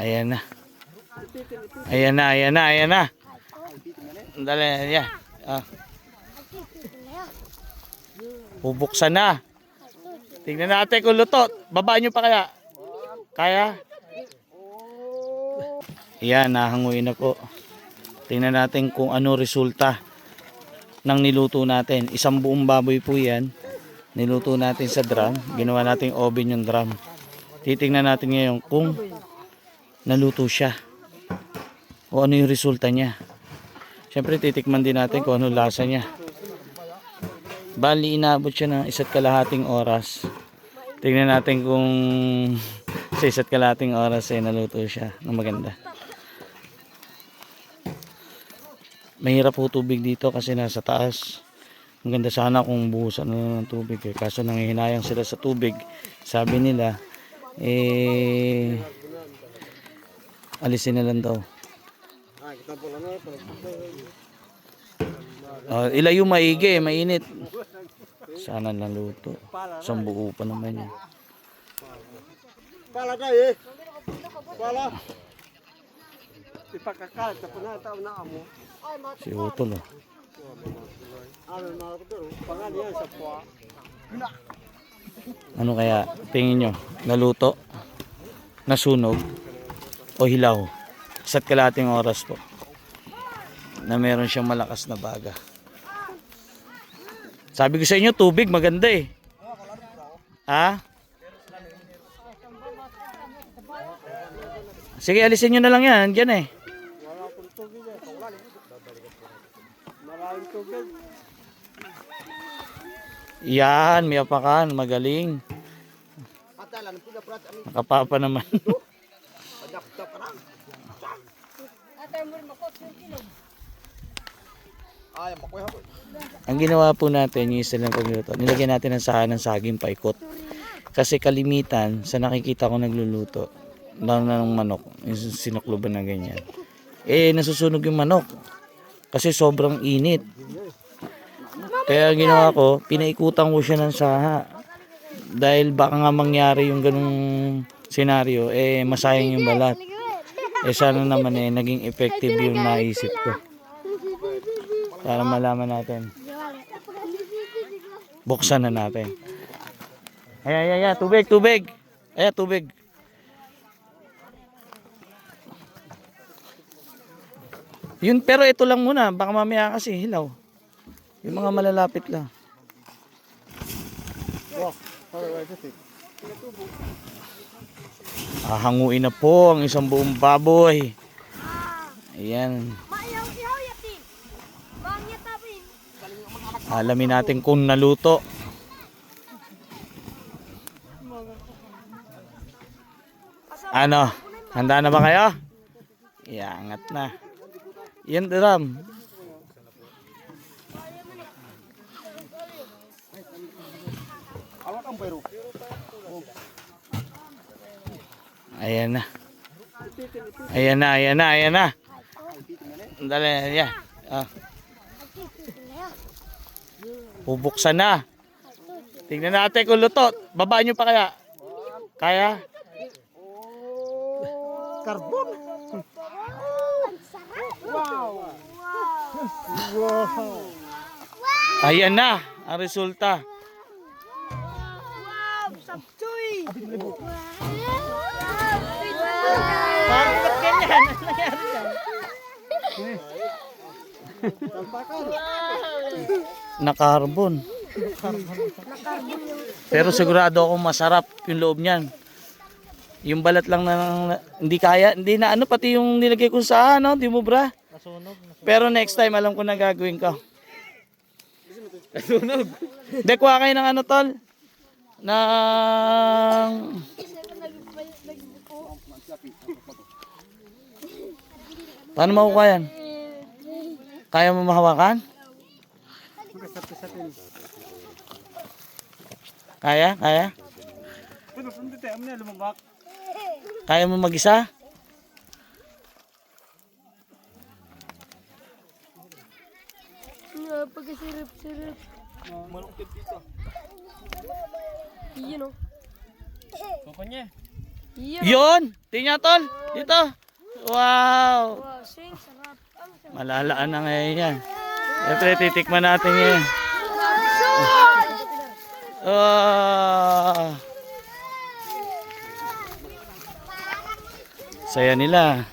Ayan na. Ayan na, ayan na, ayan na. Dali, yan. Bubuksan na. Tingnan natin kung luto. Babaan nyo pa kaya? Kaya? Ayan, nahanguin na po. Tingnan natin kung ano resulta ng niluto natin. Isang buong baboy po yan. Niluto natin sa drum. Ginawa natin oven yung drum. Titingnan natin ngayon kung naluto siya. O ano yung resulta niya. Siyempre titikman din natin kung ano lasa niya. Bali inabot siya ng 1.5 oras. Tingnan natin kung sa 1.5 oras ay naluto siya ng maganda. Mahirap po tubig dito kasi nasa taas. Ang ganda sana kung buhusan na ng tubig eh. Kaso nanghihinayang sila sa tubig. Sabi nila alisin na lang daw. Ilayo maigi, mainit. Sana naluto. Isang buo pa naman yan. Pala tayo eh. Pala. Ipakakalat na panataw na amo. Si Utol oh. Ano kaya tingin nyo? Naluto? Nasunog? O hilaw? 1.5 oras po na meron siyang malakas na baga. Sabi ko sa inyo tubig maganda eh. Ha? Sige alisin nyo na lang yan. Diyan eh. Yan, may apakan, magaling. Nakapapa naman. Ang ginawa po natin, yung isa ng pagluluto, nilagyan natin ng sahan ng saging paikot. Kasi kalimitan, sa nakikita ko nagluluto, lang ng manok, yung sinukluban na ganyan. Nasusunog yung manok. Kasi sobrang init. Kaya ginawa ko, pinaikutan ko siya ng saha. Dahil baka nga mangyari yung ganung senaryo, masayang yung balat. Sana naman naging effective yung naisip ko. Para malaman natin. Buksan na natin. Ay, tubig, tubig. Ay, tubig. Yun, pero ito lang muna. Baka mamaya kasi hilaw. Yung mga malalapit lang. Hanguin na po ang isang buong baboy. Ayan. Alamin natin kung naluto. Ano? Handa na ba kayo? Iangat na. Yan drum. Ayan na. Ayan na, ayan na, ayan na. Dali, ayan. Bubuksan na. Tingnan natin kung luto. Babaan nyo pa kaya? Kaya? Karbon. Wow. Wow. Ayan na ang resulta. Wow, sabtoy. Bakit ganyan? Ano nangyari yan? Nakarbon. Pero sigurado ako masarap yung loob niyan. Yung balat lang na hindi kaya, hindi na ano pati yung nilagay ko sa ano, di mo bra? Nasunog. Pero next time alam ko na gagawin ko. Nasunog. Hindi, kuha kayo ng ano tol? Ng... Paano makukuha yan? Kaya mo mahawakan? Kaya? Kaya? Kaya mo mag-isa? Pagkasirap-sirap. Malungkit dito. Iyon o. Kukunya. Iyon. Yun! Tingnan tol! Dito! Wow! Wow, sing, sarap. Malalaan na ngayon yan. Siyempre, titikman natin yan. Oh. Saya nila.